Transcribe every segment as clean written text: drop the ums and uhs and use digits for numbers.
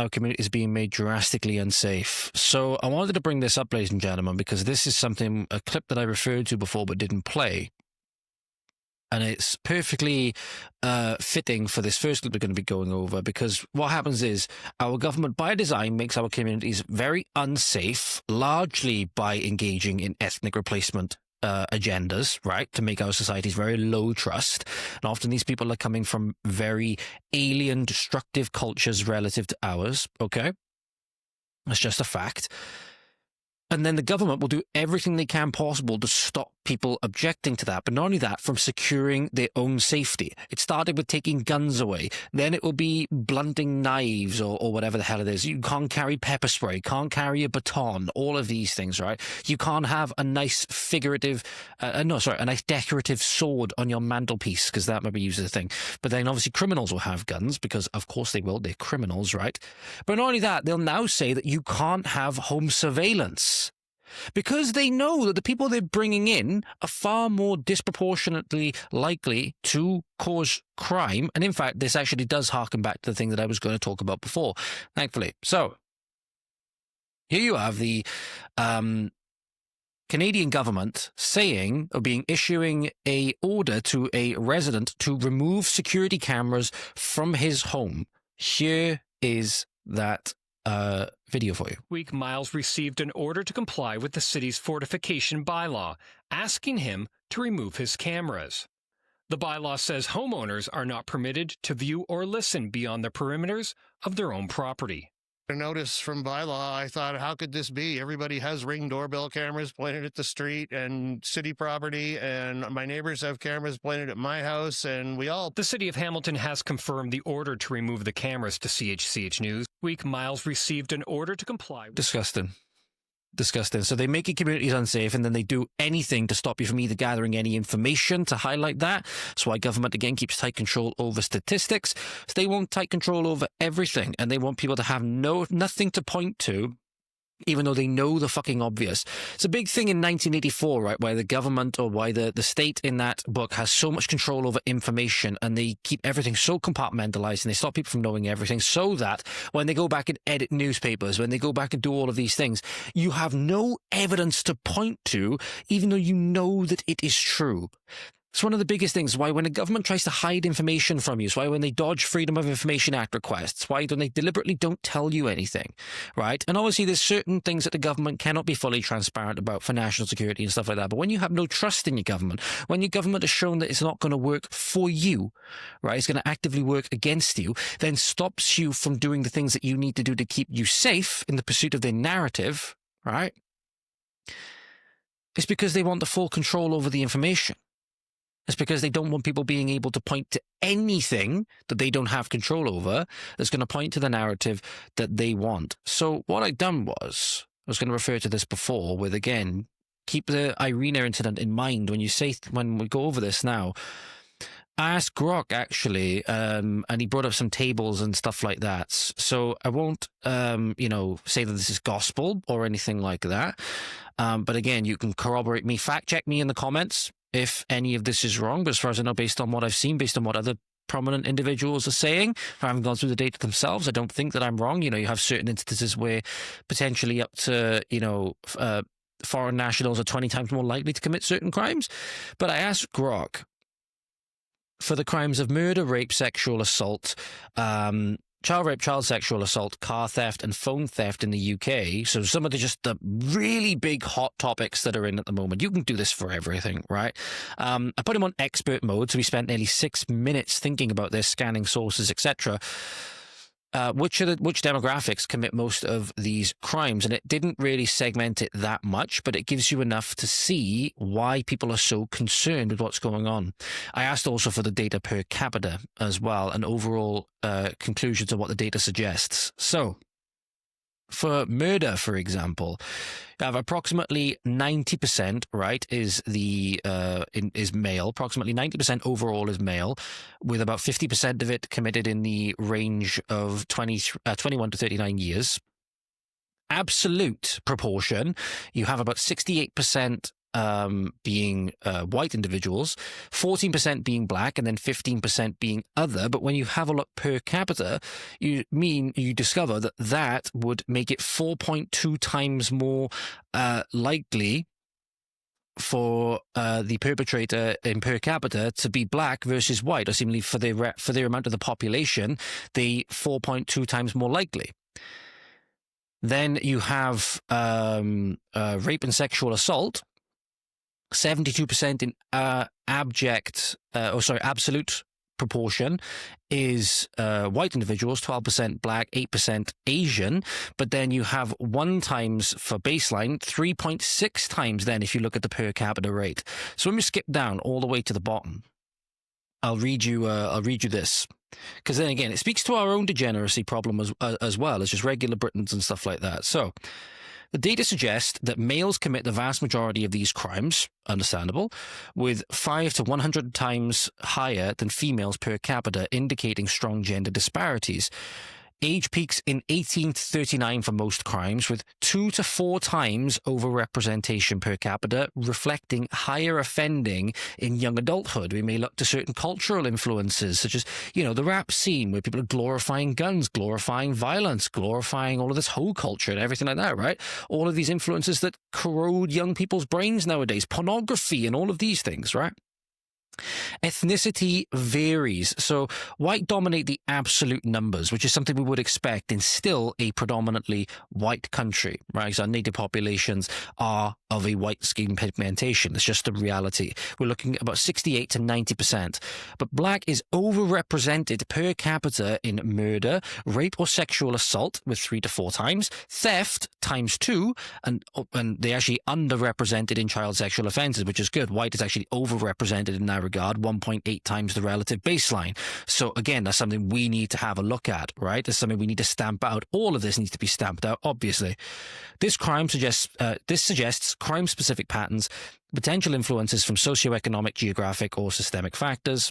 our community is being made drastically unsafe. So I wanted to bring this up, ladies and gentlemen, because this is a clip that I referred to before but didn't play. And it's perfectly fitting for this first clip we're going to be going over, because what happens is our government, by design, makes our communities very unsafe, largely by engaging in ethnic replacement agendas, right, to make our societies very low trust. And often these people are coming from very alien, destructive cultures relative to ours, okay? That's just a fact. And then the government will do everything they can possible to stop people objecting to that. But not only that, from securing their own safety. It started with taking guns away. Then it will be blunting knives or whatever the hell it is. You can't carry pepper spray, can't carry a baton, all of these things, right? You can't have a nice a nice decorative sword on your mantelpiece, because that might be used as a thing. But then obviously criminals will have guns, because of course they will. They're criminals, right? But not only that, they'll now say that you can't have home surveillance, because they know that the people they're bringing in are far more disproportionately likely to cause crime. And in fact, this actually does harken back to the thing that I was going to talk about before, thankfully. So here you have the Canadian government issuing a order to a resident to remove security cameras from his home. Here is that video for you. Week Miles received an order to comply with the city's fortification bylaw, asking him to remove his cameras. The bylaw says homeowners are not permitted to view or listen beyond the perimeters of their own property. A notice from bylaw, I thought, how could this be? Everybody has Ring doorbell cameras pointed at the street and city property, and my neighbors have cameras pointed at my house, and we all... The city of Hamilton has confirmed the order to remove the cameras to CHCH News. Week Miles received an order to comply. Disgusting. So they make your communities unsafe, and then they do anything to stop you from either gathering any information to highlight that. That's why government, again, keeps tight control over statistics. So they want tight control over everything, and they want people to have nothing to point to, even though they know the fucking obvious. It's a big thing in 1984, right, why the government or why the state in that book has so much control over information, and they keep everything so compartmentalized, and they stop people from knowing everything, so that when they go back and edit newspapers, when they go back and do all of these things, you have no evidence to point to, even though you know that it is true. It's one of the biggest things, why when a government tries to hide information from you, it's why when they dodge Freedom of Information Act requests, why when they deliberately don't tell you anything, right? And obviously there's certain things that the government cannot be fully transparent about for national security and stuff like that. But when you have no trust in your government, when your government has shown that it's not going to work for you, right, it's going to actively work against you, then stops you from doing the things that you need to do to keep you safe in the pursuit of their narrative, right? It's because they want the full control over the information. It's because they don't want people being able to point to anything that they don't have control over that's going to point to the narrative that they want. So what I've done was, I was going to refer to this before with, again, keep the Iryna incident in mind when we go over this now. I asked Grok, actually, and he brought up some tables and stuff like that. So I won't, say that this is gospel or anything like that. But again, you can corroborate me, fact check me in the comments if any of this is wrong. But as far as I know, based on what I've seen, based on what other prominent individuals are saying, I haven't gone through the data themselves, I don't think that I'm wrong. You have certain instances where potentially up to, foreign nationals are 20 times more likely to commit certain crimes. But I asked Grok for the crimes of murder, rape, sexual assault, child rape, child sexual assault, car theft, and phone theft in the UK. So some of the really big hot topics that are in at the moment. You can do this for everything, right? I put him on expert mode, so we spent nearly 6 minutes thinking about this, scanning sources, etc. Which demographics commit most of these crimes? And it didn't really segment it that much, but it gives you enough to see why people are so concerned with what's going on. I asked also for the data per capita as well, and overall conclusions of what the data suggests. So for murder, for example, you have approximately 90%, right, is male. Approximately 90% overall is male, with about 50% of it committed in the range of 21 to 39 years. Absolute proportion, you have about 68% being white individuals, 14% being black, and then 15% being other. But when you have a look per capita, you discover that that would make it 4.2 times more likely for the perpetrator in per capita to be black versus white, or seemingly for their amount of the population, they 4.2 times more likely. Then you have rape and sexual assault. 72% in absolute proportion is white individuals, 12% black, 8% Asian. But then you have 1 times for baseline, 3.6 times then if you look at the per capita rate. So when we skip down all the way to the bottom, I'll read you this. Because then again, it speaks to our own degeneracy problem as well as just regular Britons and stuff like that. So the data suggest that males commit the vast majority of these crimes, understandable, with 5 to 100 times higher than females per capita, indicating strong gender disparities. Age peaks in 18 to 39 for most crimes, with 2 to 4 times overrepresentation per capita, reflecting higher offending in young adulthood. We may look to certain cultural influences, such as, the rap scene, where people are glorifying guns, glorifying violence, glorifying all of this hoe culture and everything like that, right? All of these influences that corrode young people's brains nowadays, pornography and all of these things, right? Ethnicity varies. So white dominate the absolute numbers, which is something we would expect in still a predominantly white country, right? So our native populations are of a white skin pigmentation. It's just the reality. We're looking at about 68 to 90%. But black is overrepresented per capita in murder, rape or sexual assault with 3 to 4 times, theft times 2, and they're actually underrepresented in child sexual offences, which is good. White is actually overrepresented in that regard, 1.8 times the relative baseline. So again, that's something we need to have a look at, right? That's something we need to stamp out. All of this needs to be stamped out, obviously. This suggests crime-specific patterns, potential influences from socioeconomic, geographic, or systemic factors.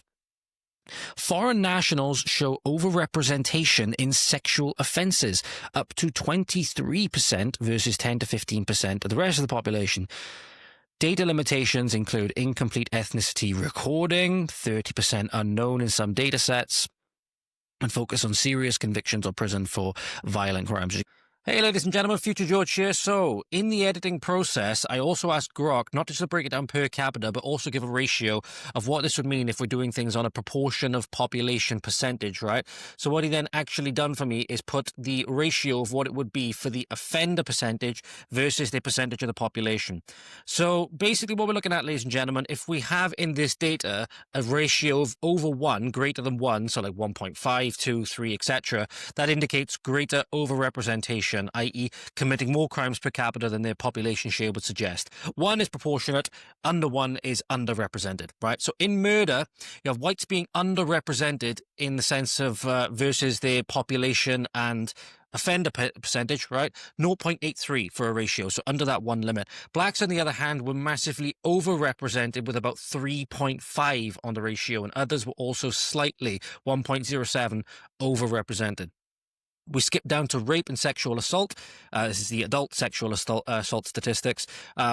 Foreign nationals show overrepresentation in sexual offences, up to 23% versus 10 to 15% of the rest of the population. Data limitations include incomplete ethnicity recording, 30% unknown in some data sets, and focus on serious convictions or prison for violent crimes. Hey, ladies and gentlemen, Future George here. So, in the editing process, I also asked Grok not just to break it down per capita, but also give a ratio of what this would mean if we're doing things on a proportion of population percentage, right? So what he then actually done for me is put the ratio of what it would be for the offender percentage versus the percentage of the population. So, basically what we're looking at, ladies and gentlemen, if we have in this data a ratio of over 1, greater than 1, so like 1.5, 2, 3, etc., that indicates greater overrepresentation, i.e. committing more crimes per capita than their population share would suggest. 1 is proportionate, under 1 is underrepresented, right? So in murder, you have whites being underrepresented in the sense of versus their population and offender percentage, right? 0.83 for a ratio, so under that 1 limit. Blacks, on the other hand, were massively overrepresented with about 3.5 on the ratio, and others were also slightly 1.07 overrepresented. We skip down to rape and sexual assault. This is the adult sexual assault statistics.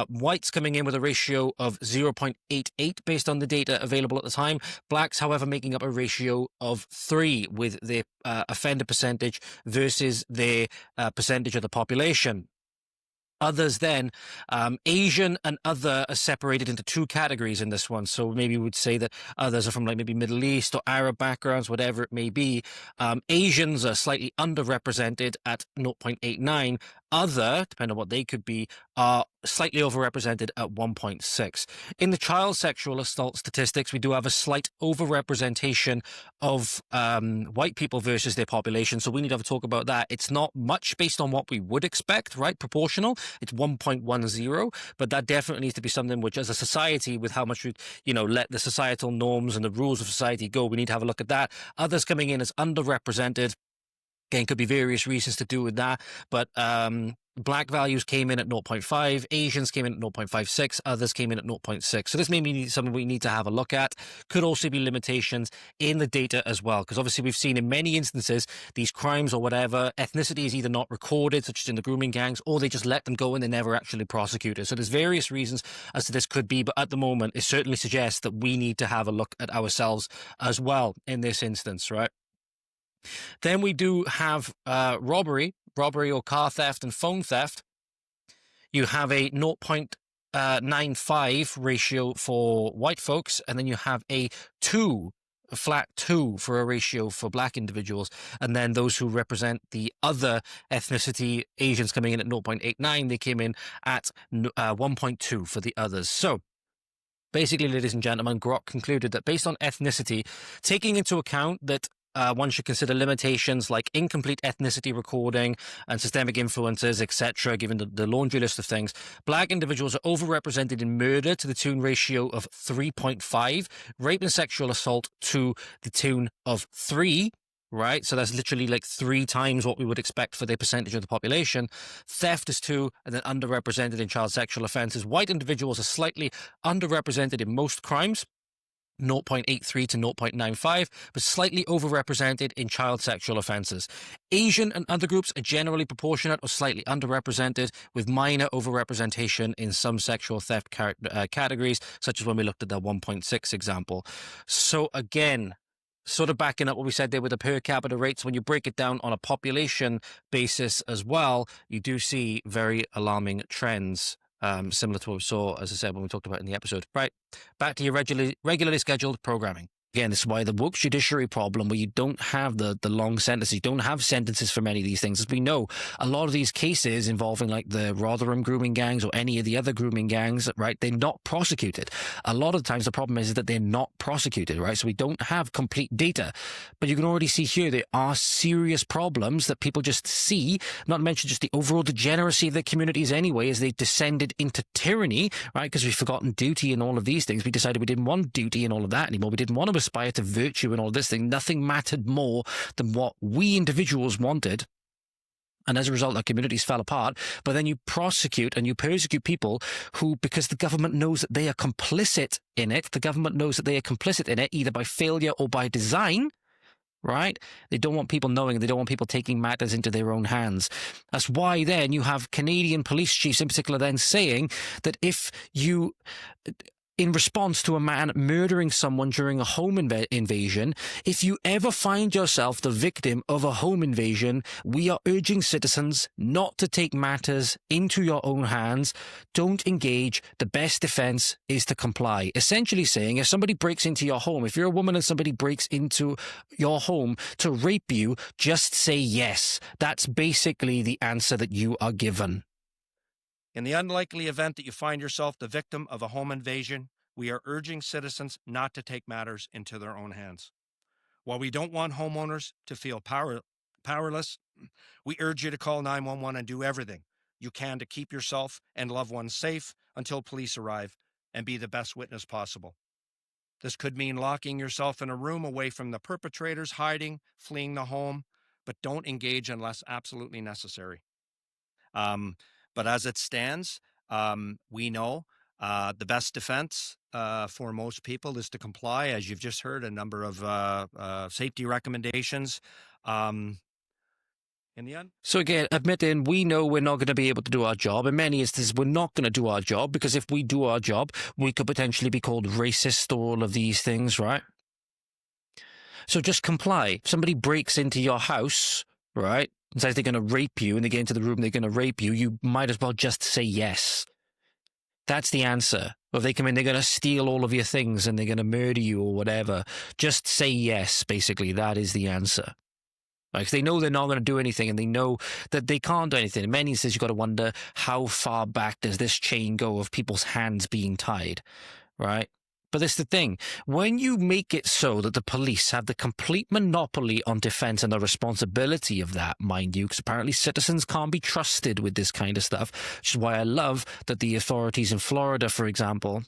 Whites coming in with a ratio of 0.88 based on the data available at the time. Blacks, however, making up a ratio of 3 with their offender percentage versus their percentage of the population. Others then, Asian and other are separated into 2 categories in this one. So maybe we would say that others are from like maybe Middle East or Arab backgrounds, whatever it may be. Asians are slightly underrepresented at 0.89. Other, depending on what they could be, are slightly overrepresented at 1.6. In the child sexual assault statistics, we do have a slight overrepresentation of white people versus their population. So we need to have a talk about that. It's not much based on what we would expect, right? Proportional. It's 1.10, but that definitely needs to be something which, as a society, with how much we, let the societal norms and the rules of society go, we need to have a look at that. Others coming in as underrepresented. Again, could be various reasons to do with that, but Black values came in at 0.5, Asians came in at 0.56, others came in at 0.6. So this may be something we need to have a look at. Could also be limitations in the data as well, because obviously we've seen in many instances these crimes or whatever, ethnicity is either not recorded, such as in the grooming gangs, or they just let them go and they're never actually prosecuted. So there's various reasons as to this could be, but at the moment it certainly suggests that we need to have a look at ourselves as well in this instance, right? Then we do have robbery or car theft and phone theft. You have a 0.95 ratio for white folks, and then you have a flat 2 for a ratio for black individuals, and then those who represent the other ethnicity, Asians coming in at 0.89, they came in at 1.2 for the others. So basically, ladies and gentlemen, Grok concluded that based on ethnicity, taking into account that one should consider limitations like incomplete ethnicity recording and systemic influences, etc., given the laundry list of things. Black individuals are overrepresented in murder to the tune ratio of 3.5, rape and sexual assault to the tune of 3, right? So that's literally like 3 times what we would expect for the percentage of the population. Theft is 2, and then underrepresented in child sexual offences. White individuals are slightly underrepresented in most crimes, 0.83 to 0.95, but slightly overrepresented in child sexual offences. Asian and other groups are generally proportionate or slightly underrepresented, with minor overrepresentation in some sexual theft categories, such as when we looked at the 1.6 example. So again, sort of backing up what we said there with the per capita rates, when you break it down on a population basis as well, you do see very alarming trends. Similar to what we saw, as I said, when we talked about in the episode. Right, back to your regularly scheduled programming. Again, this is why the woke judiciary problem, where you don't have the long sentences, you don't have sentences for many of these things. As we know, a lot of these cases involving like the Rotherham grooming gangs or any of the other grooming gangs, right, they're not prosecuted. A lot of the times the problem is that they're not prosecuted, right? So we don't have complete data. But you can already see here there are serious problems that people just see, not to mention just the overall degeneracy of their communities anyway, as they descended into tyranny, right? Because we've forgotten duty and all of these things. We decided we didn't want duty and all of that anymore. We didn't want to aspire to virtue and all this thing. Nothing mattered more than what we individuals wanted. And as a result, our communities fell apart. But then you prosecute and you persecute people who, because the government knows that they are complicit in it, either by failure or by design, right? They don't want people knowing. They don't want people taking matters into their own hands. That's why then you have Canadian police chiefs in particular then saying that if you, in response to a man murdering someone during a home invasion, if you ever find yourself the victim of a home invasion, we are urging citizens not to take matters into your own hands. Don't engage. The best defense is to comply. Essentially saying, if somebody breaks into your home, if you're a woman and somebody breaks into your home to rape you, just say yes. That's basically the answer that you are given. In the unlikely event that you find yourself the victim of a home invasion, we are urging citizens not to take matters into their own hands. While we don't want homeowners to feel powerless, we urge you to call 911 and do everything you can to keep yourself and loved ones safe until police arrive, and be the best witness possible. This could mean locking yourself in a room away from the perpetrators, hiding, fleeing the home, but don't engage unless absolutely necessary. But as it stands, we know the best defense for most people is to comply, as you've just heard, a number of safety recommendations. In the end. So again, admitting we know we're not going to be able to do our job. In many instances, we're not going to do our job, because if we do our job, we could potentially be called racist or all of these things, right? So just comply. If somebody breaks into your house, right, and says they're going to rape you, and they get into the room, they're going to rape you, you might as well just say yes. That's the answer. Or if they come in, they're going to steal all of your things and they're going to murder you or whatever, just say yes, basically. That is the answer. Like, they know they're not going to do anything, and they know that they can't do anything. In many instances, you've got to wonder, how far back does this chain go of people's hands being tied, right? But this is the thing. When you make it so that the police have the complete monopoly on defense and the responsibility of that, mind you, because apparently citizens can't be trusted with this kind of stuff, which is why I love that the authorities in Florida, for example,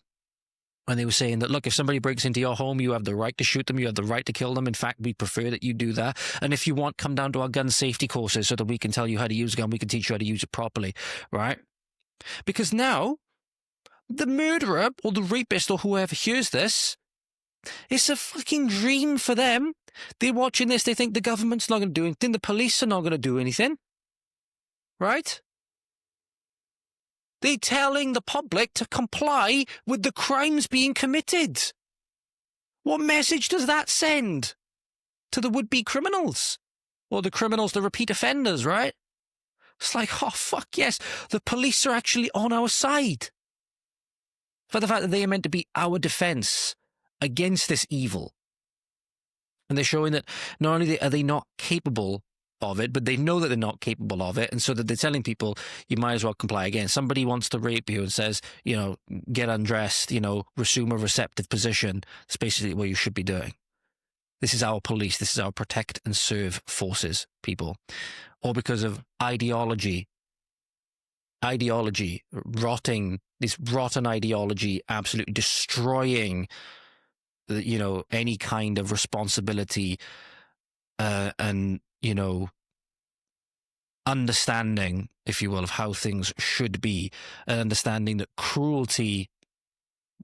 when they were saying that, look, if somebody breaks into your home, you have the right to shoot them, you have the right to kill them. In fact, we prefer that you do that. And if you want, come down to our gun safety courses so that we can tell you how to use a gun, we can teach you how to use it properly, right? Because now, the murderer or the rapist or whoever hears this, it's a fucking dream for them. They're watching this, they think the government's not going to do anything, the police are not going to do anything, right? They're telling the public to comply with the crimes being committed. What message does that send to the would-be criminals? Or the criminals, the repeat offenders, right? It's like, oh, fuck yes, the police are actually on our side. For the fact that they are meant to be our defense against this evil. And they're showing that not only are they not capable of it, but they know that they're not capable of it, and so that they're telling people, you might as well comply. Again, somebody wants to rape you and says, get undressed, resume a receptive position. That's basically what you should be doing. This is our police. This is our protect and serve forces, people. Or because of ideology, rotting, this rotten ideology, absolutely destroying, any kind of responsibility, and understanding, if you will, of how things should be, and understanding that cruelty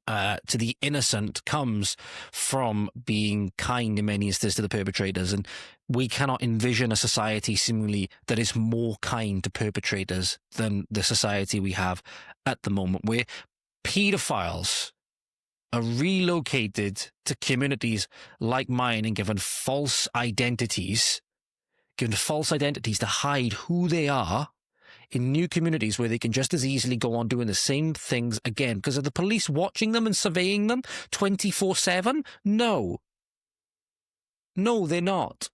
to the innocent comes from being kind in many instances to the perpetrators. And we cannot envision a society seemingly that is more kind to perpetrators than the society we have at the moment, where paedophiles are relocated to communities like mine and given false identities to hide who they are in new communities where they can just as easily go on doing the same things again. Because are the police watching them and surveying them 24/7? No. No, they're not.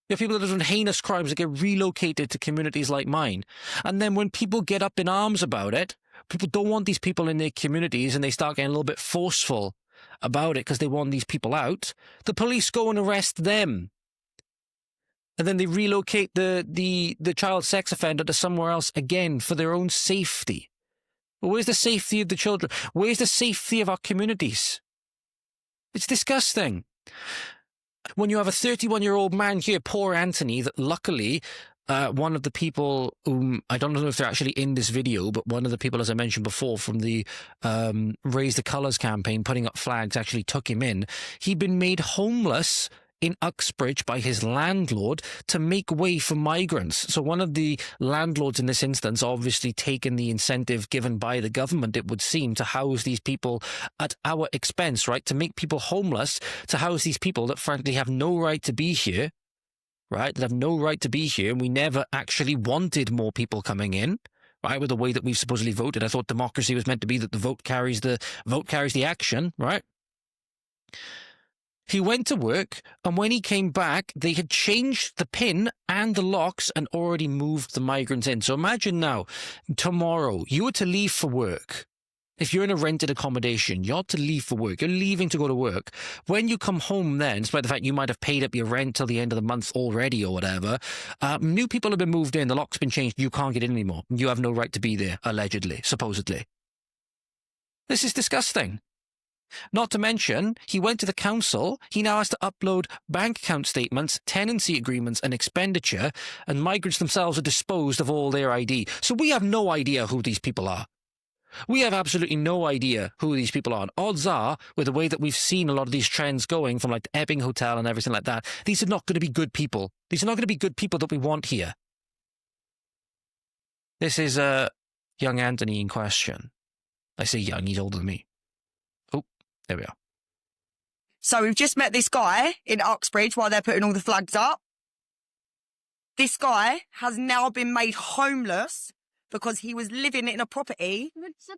You have people that have done heinous crimes that get relocated to communities like mine. And then when people get up in arms about it, people don't want these people in their communities and they start getting a little bit forceful about it because they want these people out, the police go and arrest them. And then they relocate the child sex offender to somewhere else again for their own safety. But where's the safety of the children? Where's the safety of our communities? It's disgusting. When you have a 31-year-old man here, poor Anthony, that luckily one of the people whom, I don't know if they're actually in this video, but one of the people, as I mentioned before, from the Raise the Colours campaign, putting up flags, actually took him in. He'd been made homeless in Uxbridge by his landlord to make way for migrants. So one of the landlords in this instance obviously taken the incentive given by the government, it would seem, to house these people at our expense, right? To make people homeless, to house these people that frankly have no right to be here, right? That have no right to be here. And we never actually wanted more people coming in, right? With the way that we've supposedly voted. I thought democracy was meant to be that the vote carries the action, right? He went to work, and when he came back, they had changed the pin and the locks and already moved the migrants in. So imagine now, tomorrow, you were to leave for work. If you're in a rented accommodation, you're to leave for work. You're leaving to go to work. When you come home then, despite the fact you might have paid up your rent till the end of the month already or whatever, new people have been moved in, the lock's been changed, you can't get in anymore. You have no right to be there, allegedly, supposedly. This is disgusting. Not to mention, he went to the council, he now has to upload bank account statements, tenancy agreements and expenditure, and migrants themselves are disposed of all their ID. So we have no idea who these people are. We have absolutely no idea who these people are. And odds are, with the way that we've seen a lot of these trends going from like the Epping Hotel and everything like that, these are not going to be good people. These are not going to be good people that we want here. This is young Anthony in question. I say young, he's older than me. There we are. So we've just met this guy in Uxbridge while they're putting all the flags up. This guy has now been made homeless because he was living in a property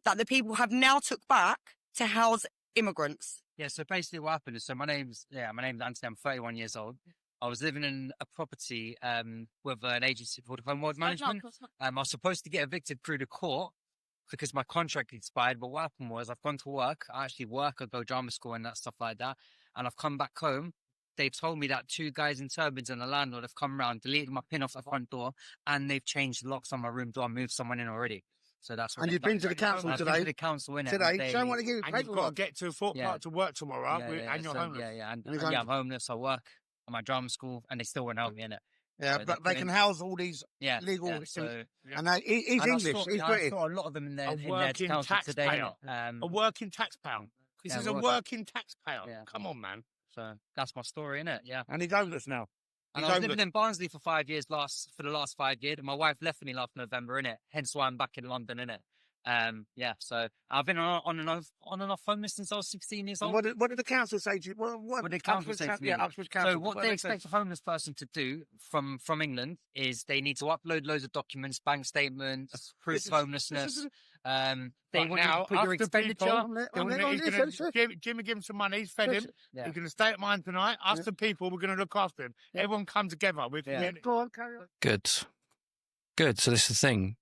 that the people have now took back to house immigrants. Yeah, so basically what happened is, my name's Anthony, I'm 31 years old. I was living in a property with an agency called Homeward Management. I was supposed to get evicted through the court because my contract expired. But what happened was I've gone to work. I actually work, I go drama school and that stuff like that. And I've come back home. They've told me that two guys in turbans and a landlord have come around, deleted my pin off the front door, and they've changed the locks on my room door and moved someone in already. So that's what. And you've been to the council I've been today? to the council, innit? Today? So I want to give you And you've got to paperwork. get to Fort Yeah. Park to work tomorrow, and you're so, homeless. Yeah, and, And he's yeah, I'm homeless. homeless. I work at my drama school, and they still won't help me, innit? Yeah, So but they they can couldn't- house all these Yeah, legal. yeah, so, And he's and I English. saw- He's yeah, I British. saw a lot of them in A their working council today, taxpayer. innit? A working taxpayer. This Yeah, is a working. working taxpayer. Yeah. Come on, man. So that's my story, innit? Yeah. And he's homeless now. And He's I was homeless. living in Barnsley for 5 years for the last 5 years. And my wife left me last November, innit? Hence why I'm back in London, innit? Yeah, so I've been on and off homeless since I was 16 years And old. what did the council say to you? What did the council say to me? Yeah, Oxford Council. So what they expect a homeless person to do from England is they need to upload loads of documents, bank statements, proof of homelessness. They Right want you now, to put your after expenditure. Jimmy give him some money. He's fed him. Yeah. He's going to stay at mine tonight. Us the people, we're going to look after him. Everyone come together. Go on, carry on. Good. Good. So this is the thing.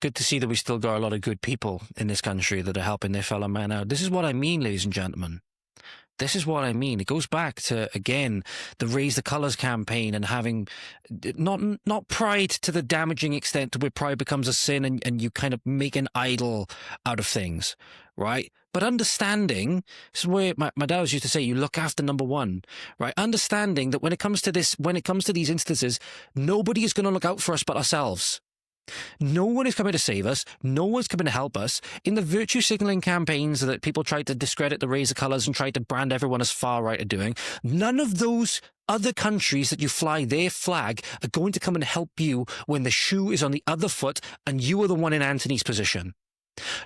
Good to see that we still got a lot of good people in this country that are helping their fellow man out. This is what I mean, ladies and gentlemen. This is what I mean. It goes back to, again, the Raise the Colours campaign and having not pride to the damaging extent to where pride becomes a sin and you kind of make an idol out of things, right? But understanding, this is where my dad used to say, you look after number one, right? Understanding that when it comes to these instances, nobody is going to look out for us but ourselves. No one is coming to save us. No one's coming to help us. In the virtue signaling campaigns that people tried to discredit the Raise the Colours and tried to brand everyone as far right are doing, none of those other countries that you fly their flag are going to come and help you when the shoe is on the other foot and you are the one in Anthony's position.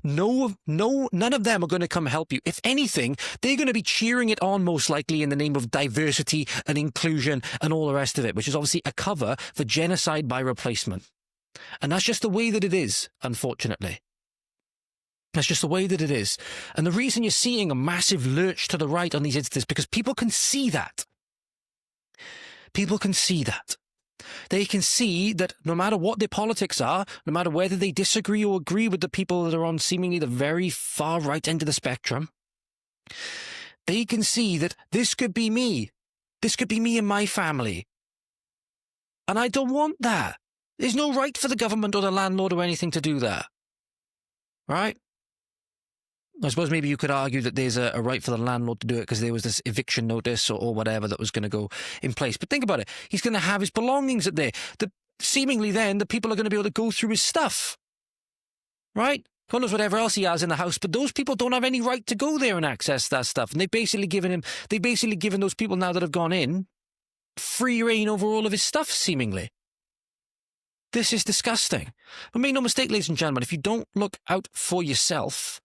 No, none of them are going to come help you. If anything, they're going to be cheering it on most likely in the name of diversity and inclusion and all the rest of it, which is obviously a cover for genocide by replacement. And that's just the way that it is, unfortunately. That's just the way that it is. And the reason you're seeing a massive lurch to the right on these instances, because people can see that. People can see that. They can see that no matter what their politics are, no matter whether they disagree or agree with the people that are on seemingly the very far right end of the spectrum, they can see that this could be me. This could be me and my family. And I don't want that. There's no right for the government or the landlord or anything to do that. Right? I suppose maybe you could argue that there's a right for the landlord to do it because there was this eviction notice or whatever that was going to go in place. But think about it. He's going to have his belongings there. Seemingly then, the people are going to be able to go through his stuff. Right? God knows whatever else he has in the house, but those people don't have any right to go there and access that stuff. And they've basically given those people now that have gone in free reign over all of his stuff, seemingly. This is disgusting. But make no mistake, ladies and gentlemen, if you don't look out for yourself,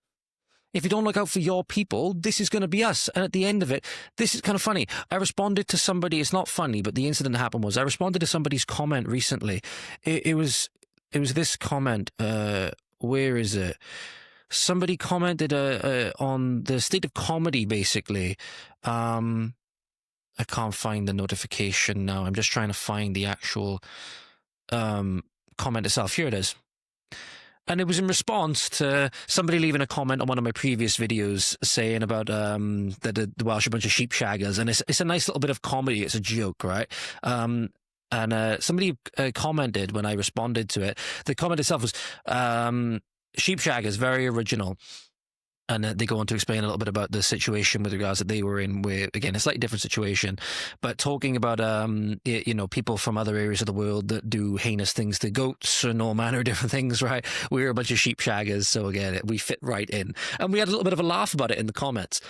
if you don't look out for your people, this is going to be us. And at the end of it, this is kind of funny. I responded to somebody, it's not funny, but the incident that happened was I responded to somebody's comment recently. It was this comment. Where is it? Somebody commented on the state of comedy, basically. I can't find the notification now. I'm just trying to find the actual comment itself. Here it is. And it was in response to somebody leaving a comment on one of my previous videos saying about that the Welsh are a bunch of sheep shaggers. And it's a nice little bit of comedy. It's a joke, right? And somebody commented when I responded to it. The comment itself was, sheep shaggers, very original. And they go on to explain a little bit about the situation with regards that they were in, where, again, a slightly different situation, but talking about, people from other areas of the world that do heinous things to goats and all manner of different things, right? We're a bunch of sheep shaggers. So again, we fit right in. And we had a little bit of a laugh about it in the comments.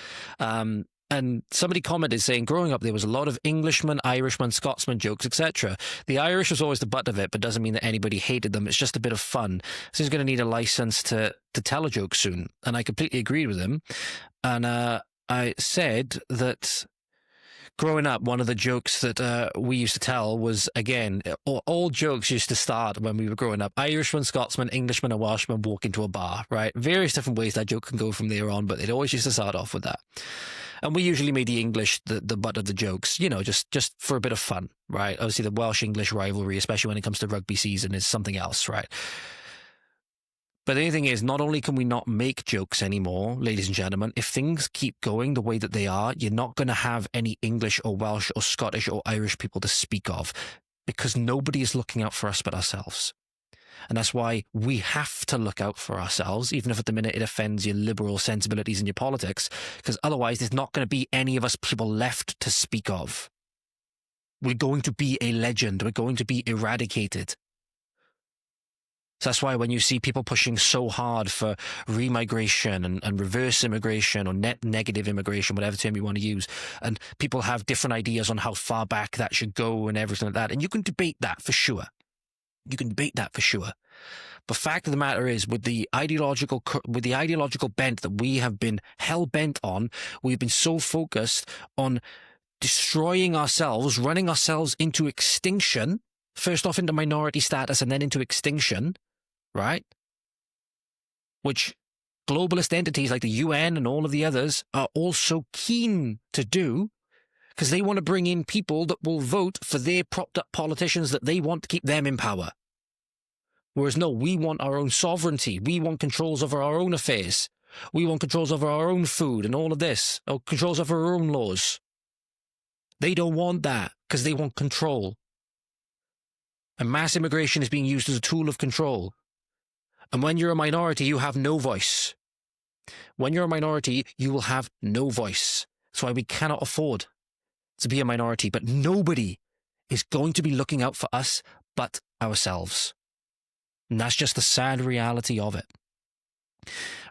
And somebody commented saying, growing up, there was a lot of Englishmen, Irishmen, Scotsman jokes, etc. The Irish was always the butt of it, but doesn't mean that anybody hated them. It's just a bit of fun. So he's going to need a license to tell a joke soon. And I completely agreed with him. And I said that growing up, one of the jokes that we used to tell was, again, all jokes used to start when we were growing up. Irishman, Scotsman, Englishman, and Welshman walk into a bar, right? Various different ways that joke can go from there on, but it always used to start off with that. And we usually made the English the butt of the jokes, just for a bit of fun, right? Obviously, the Welsh-English rivalry, especially when it comes to rugby season, is something else, right? But the only thing is, not only can we not make jokes anymore, ladies and gentlemen, if things keep going the way that they are, you're not going to have any English or Welsh or Scottish or Irish people to speak of because nobody is looking out for us but ourselves. And that's why we have to look out for ourselves, even if at the minute it offends your liberal sensibilities and your politics, because otherwise there's not going to be any of us people left to speak of. We're going to be a legend. We're going to be eradicated. So that's why when you see people pushing so hard for remigration and reverse immigration or net negative immigration, whatever term you want to use, and people have different ideas on how far back that should go and everything like that, and you can debate that for sure. You can debate that for sure. But fact of the matter is, with the ideological bent that we have been hell-bent on, we've been so focused on destroying ourselves, running ourselves into extinction, first off into minority status and then into extinction, right? Which globalist entities like the UN and all of the others are also keen to do, because they want to bring in people that will vote for their propped up politicians that they want to keep them in power. Whereas no, we want our own sovereignty. We want controls over our own affairs. We want controls over our own food and all of this, or controls over our own laws. They don't want that because they want control. And mass immigration is being used as a tool of control. And when you're a minority, you have no voice. When you're a minority, you will have no voice. That's why we cannot afford to be a minority. But nobody is going to be looking out for us but ourselves. And that's just the sad reality of it.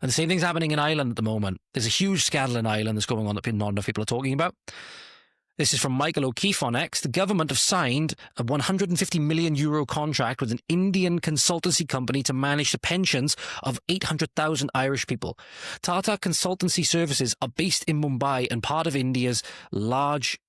And the same thing's happening in Ireland at the moment. There's a huge scandal in Ireland that's going on that not enough people are talking about. This is from Michael O'Keefe on X. The government have signed a €150 million contract with an Indian consultancy company to manage the pensions of 800,000 Irish people. Tata Consultancy Services are based in Mumbai and part of India's largest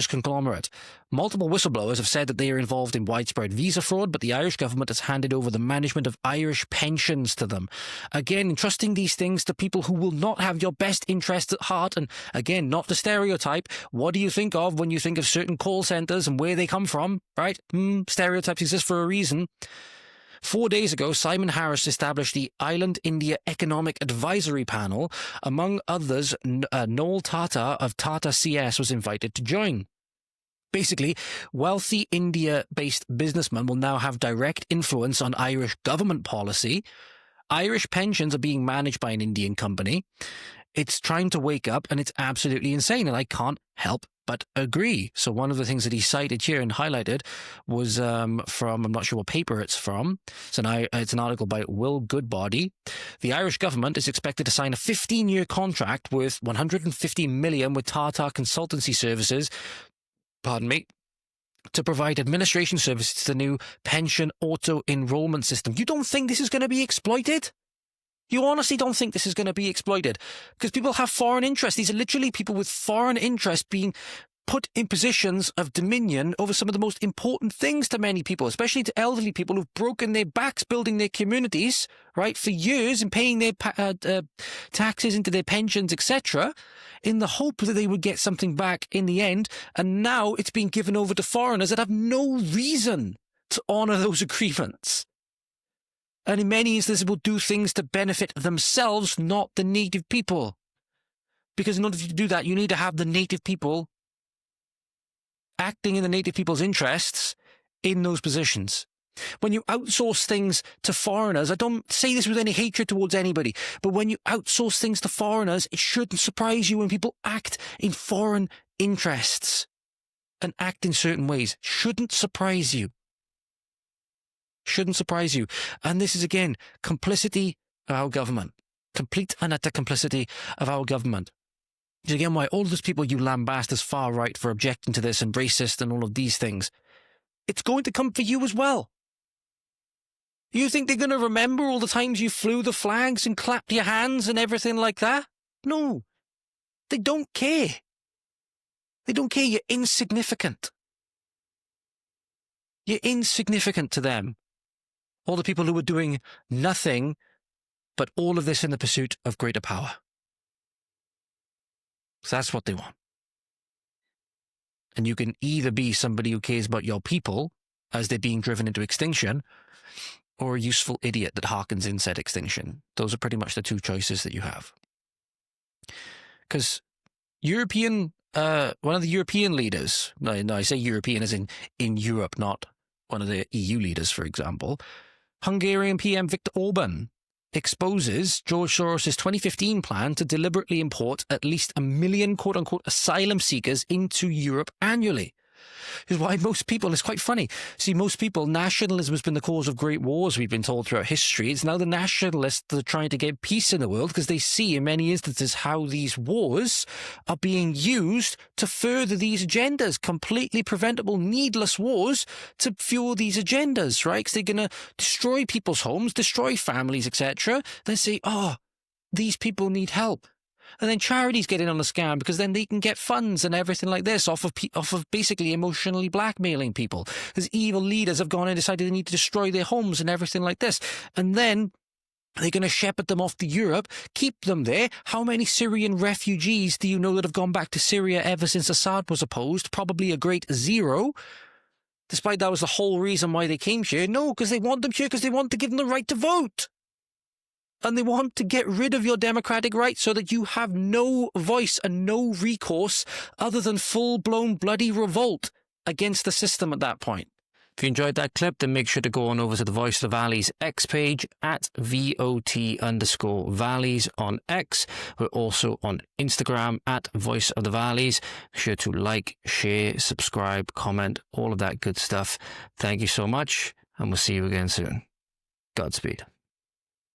conglomerate. Multiple whistleblowers have said that they are involved in widespread visa fraud, but the Irish government has handed over the management of Irish pensions to them. Again, entrusting these things to people who will not have your best interests at heart. And again, not the stereotype. What do you think of when you think of certain call centres and where they come from, right? Stereotypes exist for a reason. 4 days ago, Simon Harris established the Island India Economic Advisory Panel. Among others, Noel Tata of Tata CS was invited to join. Basically, wealthy India-based businessmen will now have direct influence on Irish government policy. Irish pensions are being managed by an Indian company. It's trying to wake up, and it's absolutely insane, and I can't help but agree. So one of the things that he cited here and highlighted was from, I'm not sure what paper it's from. It's an article by Will Goodbody. The Irish government is expected to sign a 15-year contract worth $150 million with Tata Consultancy Services, to provide administration services to the new pension auto-enrollment system. You don't think this is going to be exploited? You honestly don't think this is going to be exploited? Because people have foreign interests. These are literally people with foreign interests being put in positions of dominion over some of the most important things to many people, especially to elderly people who've broken their backs building their communities, right, for years and paying their taxes into their pensions, etc., in the hope that they would get something back in the end. And now it's being given over to foreigners that have no reason to honour those agreements. And in many instances will do things to benefit themselves, not the native people. Because in order to do that, you need to have the native people acting in the native people's interests in those positions. When you outsource things to foreigners, I don't say this with any hatred towards anybody, but when you outsource things to foreigners, it shouldn't surprise you when people act in foreign interests and act in certain ways. Shouldn't surprise you. Shouldn't surprise you. And this is, again, complicity of our government. Complete and utter complicity of our government. Again, why all those people you lambast as far right for objecting to this and racist and all of these things, it's going to come for you as well. You think they're going to remember all the times you flew the flags and clapped your hands and everything like that? No. They don't care. They don't care. You're insignificant. You're insignificant to them. All the people who are doing nothing but all of this in the pursuit of greater power. So that's what they want. And you can either be somebody who cares about your people as they're being driven into extinction, or a useful idiot that hearkens in said extinction. Those are pretty much the two choices that you have. Because one of the European leaders, no, I say European as in Europe, not one of the EU leaders, for example, Hungarian PM Viktor Orban exposes George Soros' 2015 plan to deliberately import at least 1 million quote-unquote asylum seekers into Europe annually. Is why most people, it's quite funny. See, most people, nationalism has been the cause of great wars, we've been told throughout history. It's now the nationalists that are trying to get peace in the world because they see in many instances how these wars are being used to further these agendas, completely preventable, needless wars to fuel these agendas, right? Because they're going to destroy people's homes, destroy families, etc. Then say, oh, these people need help. And then charities get in on the scam because then they can get funds and everything like this off of basically emotionally blackmailing people. Because evil leaders have gone and decided they need to destroy their homes and everything like this. And then they're going to shepherd them off to Europe, keep them there. How many Syrian refugees do you know that have gone back to Syria ever since Assad was opposed? Probably a great zero. Despite that was the whole reason why they came here. No, because they want them here because they want to give them the right to vote. And they want to get rid of your democratic rights so that you have no voice and no recourse other than full-blown bloody revolt against the system at that point. If you enjoyed that clip, then make sure to go on over to the Voice of the Valleys X page at VOT_Valleys on X. We're also on Instagram at Voice of the Valleys. Be sure to like, share, subscribe, comment, all of that good stuff. Thank you so much, and we'll see you again soon. Godspeed.